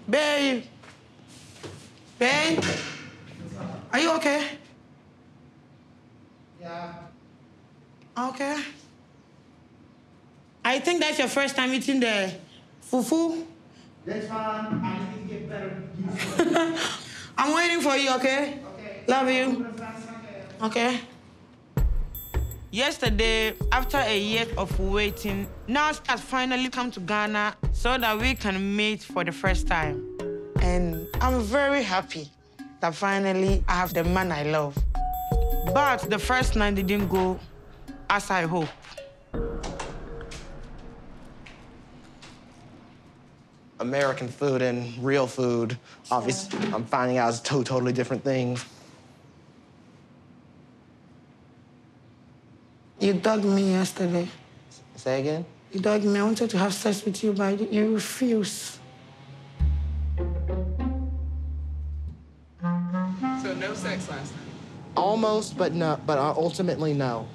Babe. Babe? Are you okay? Yeah. Okay. I think that's your first time eating the fufu. That's fine. I need to get better. I'm waiting for you, okay? Okay. Love you. Okay. Yesterday, after a year of waiting, Najls has finally come to Ghana so that we can meet for the first time. And I'm very happy that finally I have the man I love. But the first night didn't go as I hoped. American food and real food, obviously, I'm finding out is two totally different things. You dogged me yesterday. Say again? You dogged me. I wanted to have sex with you, but you refused. So no sex last night? Almost, but no. But ultimately, no.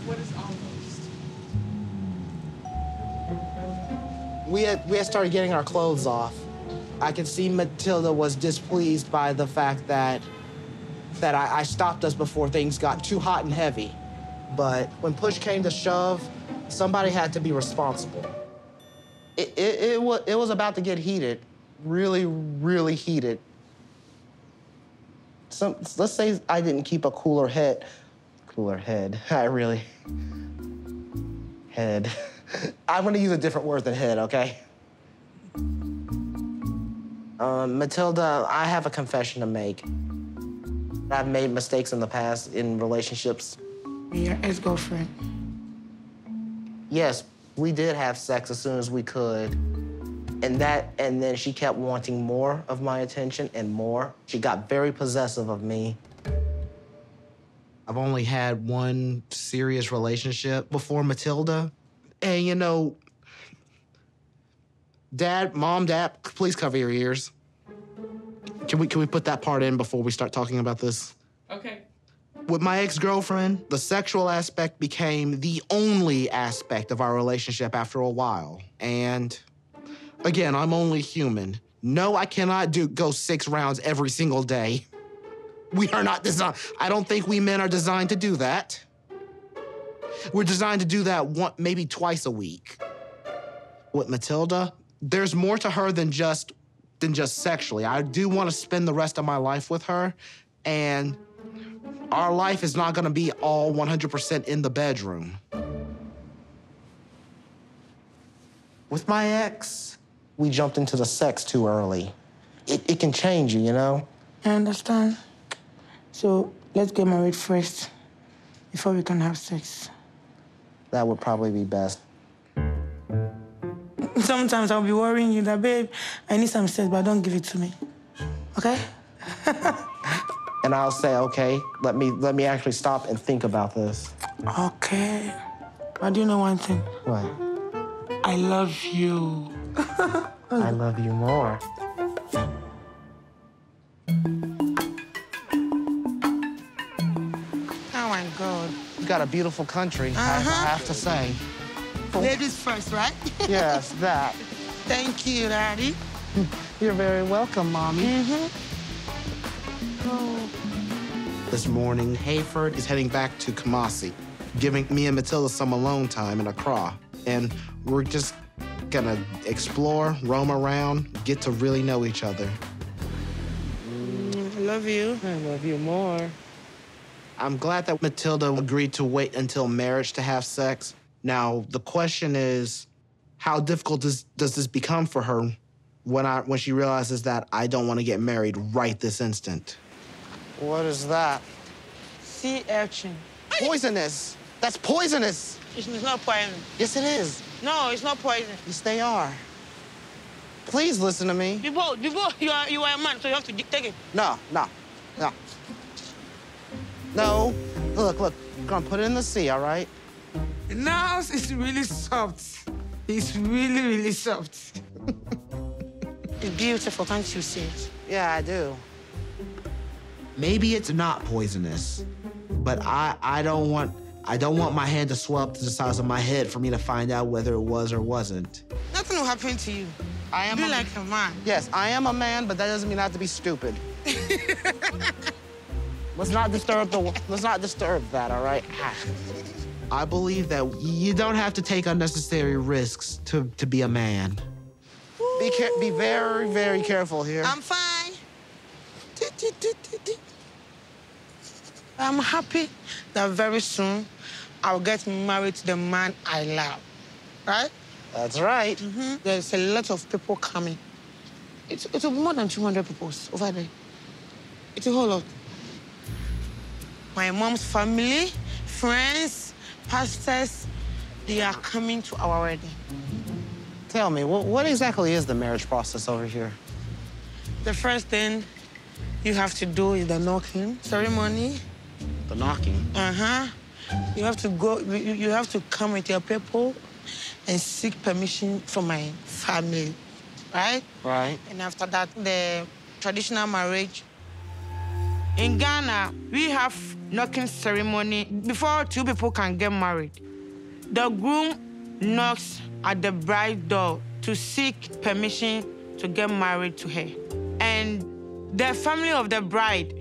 What is almost? We had started getting our clothes off. I could see Matilda was displeased by the fact that I stopped us before things got too hot and heavy. But when push came to shove, somebody had to be responsible. It was about to get heated, really, really heated. Let's say I didn't keep a cooler head. Head. I'm gonna use a different word than head, okay? Matilda, I have a confession to make. I've made mistakes in the past in relationships. Your ex-girlfriend. Yes, we did have sex as soon as we could. And then she kept wanting more of my attention and more. She got very possessive of me. I've only had one serious relationship before Matilda. And, you know, Mom, Dad, please cover your ears. Can we put that part in before we start talking about this? Okay. With my ex-girlfriend, the sexual aspect became the only aspect of our relationship after a while. And again, I'm only human. No, I cannot go 6 rounds every single day. We are not designed. I don't think we men are designed to do that. We're designed to do that maybe twice a week. With Matilda, there's more to her than just sexually. I do want to spend the rest of my life with her, and our life is not going to be all 100% in the bedroom. With my ex, we jumped into the sex too early. It can change you, you know? I understand. So let's get married first before we can have sex. That would probably be best. Sometimes I'll be worrying you that, babe, I need some sex, but don't give it to me. Okay? And I'll say, okay, let me actually stop and think about this. Okay. But do you know one thing? What? I love you. I love you more. Oh, my God. You got a beautiful country, I have to say. Ladies first, right? Yes, that. Thank you, Daddy. You're very welcome, Mommy. Oh. This morning, Hayford is heading back to Kumasi, giving me and Matilda some alone time in Accra. And we're just gonna explore, roam around, get to really know each other. I love you. I love you more. I'm glad that Matilda agreed to wait until marriage to have sex. Now, the question is, how difficult does this become for her when she realizes that I don't want to get married right this instant? What is that? Sea urchin. Poisonous. That's poisonous. It's not poison. Yes, it is. No, it's not poison. Yes, they are. Please listen to me. Before you are a man, so you have to take it. No. No. Look. I'm gonna put it in the sea, all right? Najls is really soft. It's really, really soft. It's beautiful, can't you see it? Yeah, I do. Maybe it's not poisonous, but I don't want my hand to swell up to the size of my head for me to find out whether it was or wasn't. Nothing will happen to you. I am Be like a man. Yes, I am a man, but that doesn't mean I have to be stupid. Let's not disturb that, all right? I believe that you don't have to take unnecessary risks to be a man. Be very, very careful here. I'm fine. I'm happy that very soon I'll get married to the man I love, right? That's right. There's a lot of people coming. It's more than 200 people over there. It's a whole lot. My mom's family, friends, pastors, they are coming to our wedding. Tell me, what exactly is the marriage process over here? The first thing you have to do is the knocking ceremony. The knocking? You have to go, you have to come with your people and seek permission from my family, right? Right. And after that, the traditional marriage. In Ghana, we have knocking ceremony before two people can get married. The groom knocks at the bride's door to seek permission to get married to her. And the family of the bride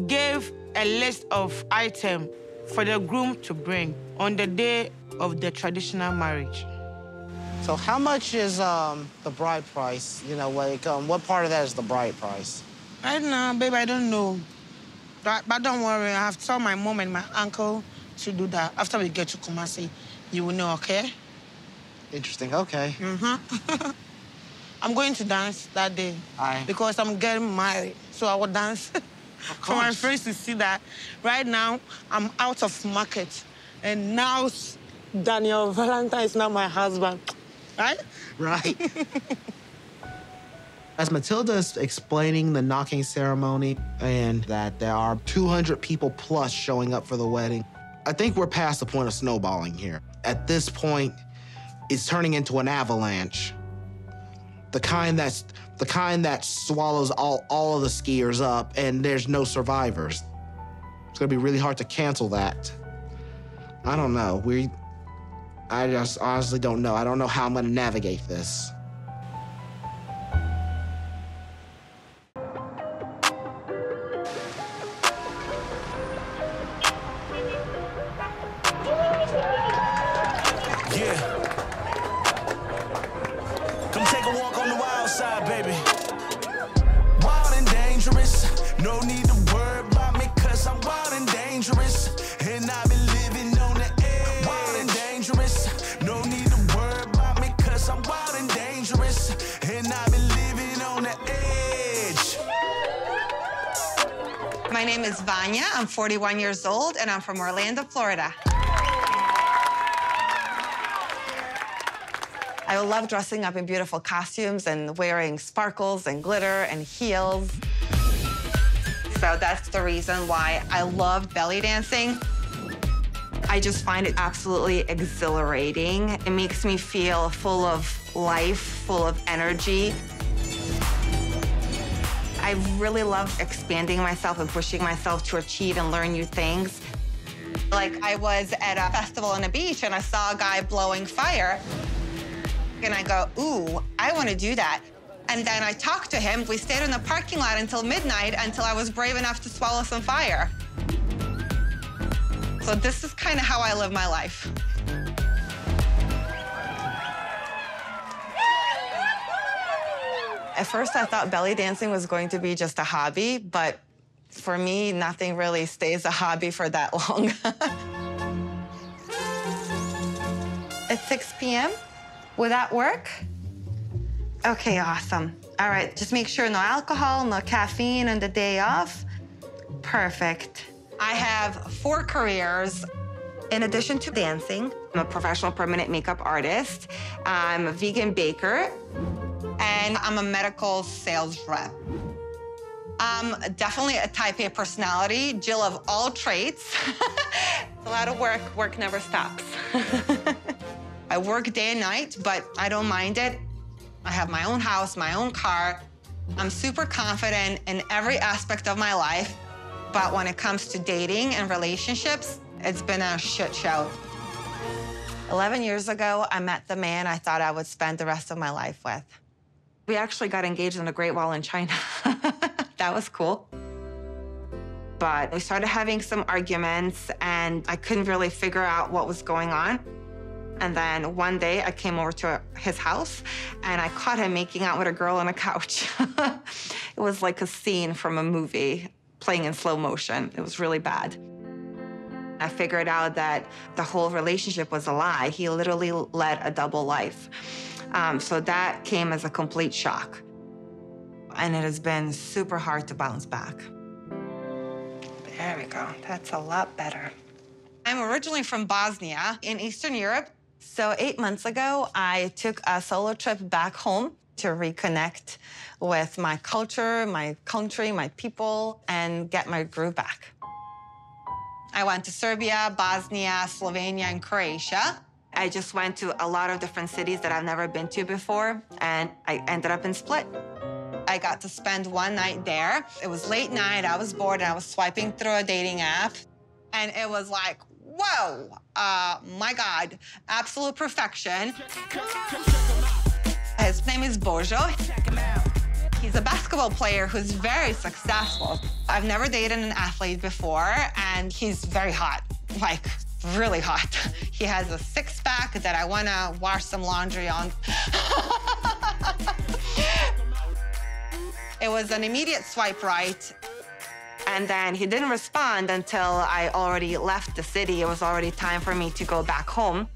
gave a list of items for the groom to bring on the day of the traditional marriage. So how much is the bride price? You know, like, what part of that is the bride price? Right now, babe, I don't know. But don't worry, I have told my mom and my uncle to do that. After we get to Kumasi, you will know, okay? Interesting, okay. I'm going to dance that day. Aye. Because I'm getting married, so I will dance. For my friends to see that. Right now, I'm out of market. And now Daniel Valentine is not my husband, right? Right. As Matilda is explaining the knocking ceremony and that there are 200 people plus showing up for the wedding, I think we're past the point of snowballing here. At this point, it's turning into an avalanche. The kind that swallows all of the skiers up and there's no survivors. It's gonna be really hard to cancel that. I don't know. I just honestly don't know. I don't know how I'm gonna navigate this. My name is Vanya. I'm 41 years old, and I'm from Orlando, Florida. I love dressing up in beautiful costumes and wearing sparkles and glitter and heels. So that's the reason why I love belly dancing. I just find it absolutely exhilarating. It makes me feel full of life, full of energy. I really love expanding myself and pushing myself to achieve and learn new things. Like, I was at a festival on a beach and I saw a guy blowing fire. And I go, ooh, I want to do that. And then I talked to him. We stayed in the parking lot until midnight until I was brave enough to swallow some fire. So this is kind of how I live my life. At first, I thought belly dancing was going to be just a hobby, but for me, nothing really stays a hobby for that long. It's 6 p.m. Would that work? Okay, awesome. All right, just make sure no alcohol, no caffeine on the day off. Perfect. I have 4 careers. In addition to dancing, I'm a professional permanent makeup artist. I'm a vegan baker. And I'm a medical sales rep. I'm definitely a type A personality, Jill of all traits. It's a lot of work. Work never stops. I work day and night, but I don't mind it. I have my own house, my own car. I'm super confident in every aspect of my life. But when it comes to dating and relationships, it's been a shit show. 11 years ago, I met the man I thought I would spend the rest of my life with. We actually got engaged on the Great Wall in China. That was cool. But we started having some arguments, and I couldn't really figure out what was going on. And then one day I came over to his house, and I caught him making out with a girl on a couch. It was like a scene from a movie playing in slow motion. It was really bad. I figured out that the whole relationship was a lie. He literally led a double life. So that came as a complete shock. And it has been super hard to bounce back. There we go. That's a lot better. I'm originally from Bosnia in Eastern Europe. So 8 months ago, I took a solo trip back home to reconnect with my culture, my country, my people, and get my groove back. I went to Serbia, Bosnia, Slovenia, and Croatia. I just went to a lot of different cities that I've never been to before, and I ended up in Split. I got to spend one night there. It was late night, I was bored, and I was swiping through a dating app, and it was like, whoa, my God, absolute perfection. His name is Bojo. He's a basketball player who's very successful. I've never dated an athlete before, and he's very hot, like really hot. He has a six-pack that I want to wash some laundry on. It was an immediate swipe right. And then he didn't respond until I already left the city. It was already time for me to go back home.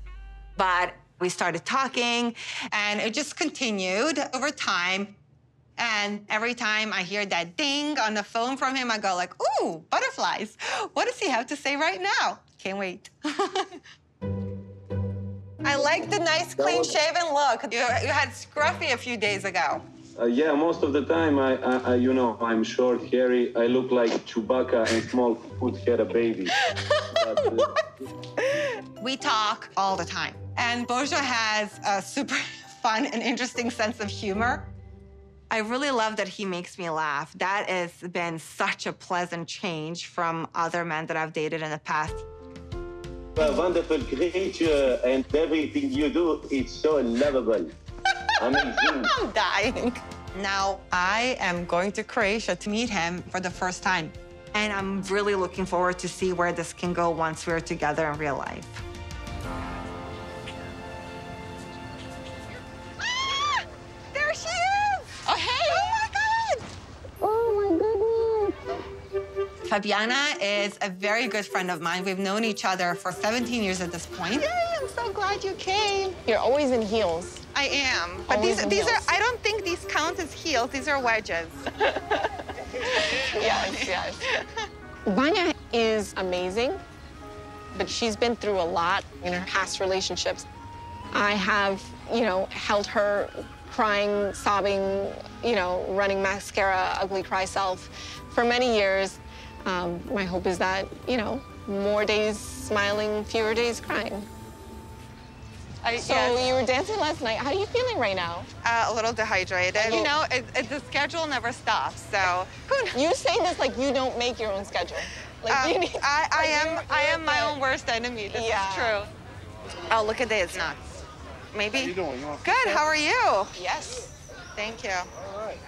But we started talking, and it just continued over time. And every time I hear that ding on the phone from him, I go like, ooh, butterflies. What does he have to say right now? Can't wait. I like the nice, clean-shaven look. You had scruffy a few days ago. Yeah, most of the time, you know, I'm short, hairy. I look like Chewbacca, and small foot had a baby. We talk all the time. And Bojo has a super fun and interesting sense of humor. I really love that he makes me laugh. That has been such a pleasant change from other men that I've dated in the past. A wonderful creature, and everything you do is so lovable. Amazing. I'm dying. Now, I am going to Croatia to meet him for the first time. And I'm really looking forward to see where this can go once we're together in real life. Ah! There she is! Oh, hey! Oh, my God! Oh, my goodness. Fabiana is a very good friend of mine. We've known each other for 17 years at this point. Yay, I'm so glad you came. You're always in heels. I am. But these are, I don't think these count as heels. These are wedges. Yes, yes. Vanya is amazing, but she's been through a lot in her past relationships. I have, you know, held her crying, sobbing, you know, running mascara, ugly cry self for many years. My hope is that, you know, more days smiling, fewer days crying. So yes. you were dancing last night. How are you feeling right now? A little dehydrated. You know, the schedule never stops, so. You saying this like you don't make your own schedule. Like you need, I am my own worst enemy. This is true. Oh, look at this. Nuts. Maybe? How you doing? You Good, how are you? Yes. Thank you. All right.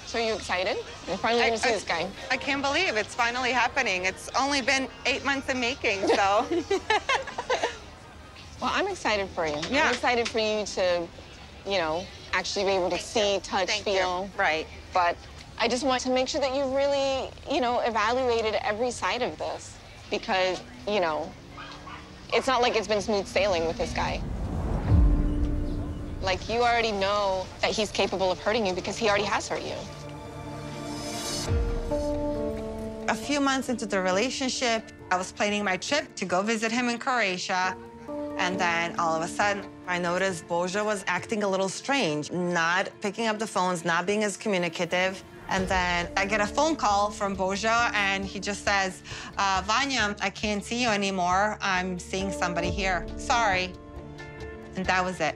So are you excited? You're finally going to see this guy. I can't believe it's finally happening. It's only been 8 months in making, so. Well, I'm excited for you. Yeah. I'm excited for you to, you know, actually be able to see, touch, feel. Right. But I just want to make sure that you really, you know, evaluated every side of this. Because, you know, it's not like it's been smooth sailing with this guy. Like, you already know that he's capable of hurting you because he already has hurt you. A few months into the relationship, I was planning my trip to go visit him in Croatia. And then all of a sudden, I noticed Bojo was acting a little strange, not picking up the phones, not being as communicative. And then I get a phone call from Bojo, and he just says, Vanya, I can't see you anymore. I'm seeing somebody here. Sorry. And that was it.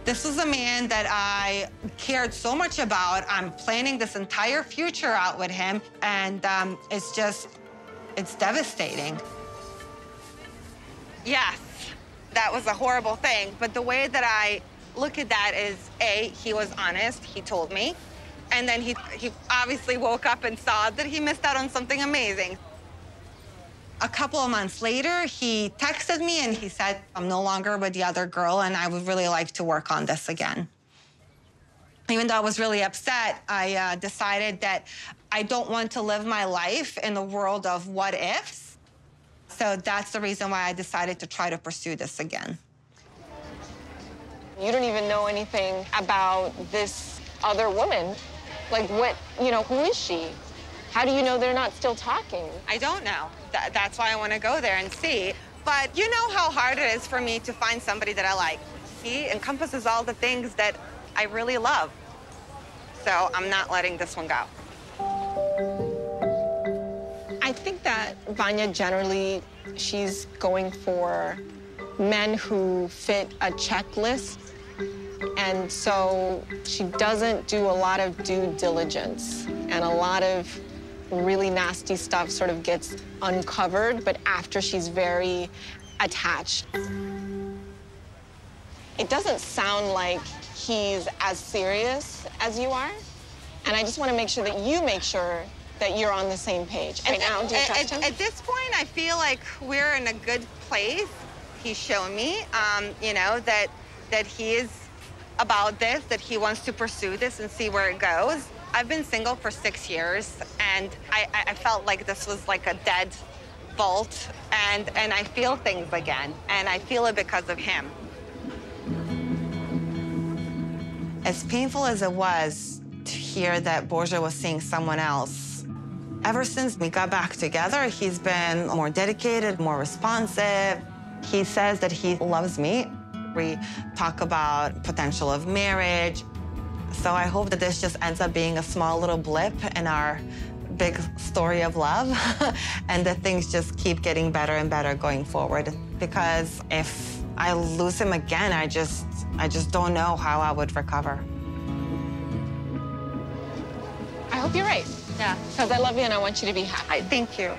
This was a man that I cared so much about. I'm planning this entire future out with him, and it's devastating. Yes, that was a horrible thing. But the way that I look at that is, A, he was honest, he told me. And then he obviously woke up and saw that he missed out on something amazing. A couple of months later, he texted me and he said, I'm no longer with the other girl and I would really like to work on this again. Even though I was really upset, I decided that I don't want to live my life in the world of what ifs. So that's the reason why I decided to try to pursue this again. You don't even know anything about this other woman. Like what, who is she? How do you know they're not still talking? I don't know. That's why I want to go there and see. But you know how hard it is for me to find somebody that I like. He encompasses all the things that I really love. So I'm not letting this one go. I think that Vanya generally, she's going for men who fit a checklist. And so she doesn't do a lot of due diligence, and a lot of really nasty stuff sort of gets uncovered, but after she's very attached. It doesn't sound like he's as serious as you are, and I just want to make sure that you make sure that you're on the same page. Right now, do you trust him? At this point, I feel like we're in a good place. He's shown me, that he is about this, that he wants to pursue this and see where it goes. I've been single for 6 years, and I felt like this was like a dead vault, and I feel things again, and I feel it because of him. As painful as it was to hear that Borja was seeing someone else, ever since we got back together, he's been more dedicated, more responsive. He says that he loves me. We talk about potential of marriage. So I hope that this just ends up being a small little blip in our big story of love and that things just keep getting better and better going forward. Because if I lose him again, I just don't know how I would recover. I hope you're right. Yeah. Because I love you and I want you to be happy. Thank you.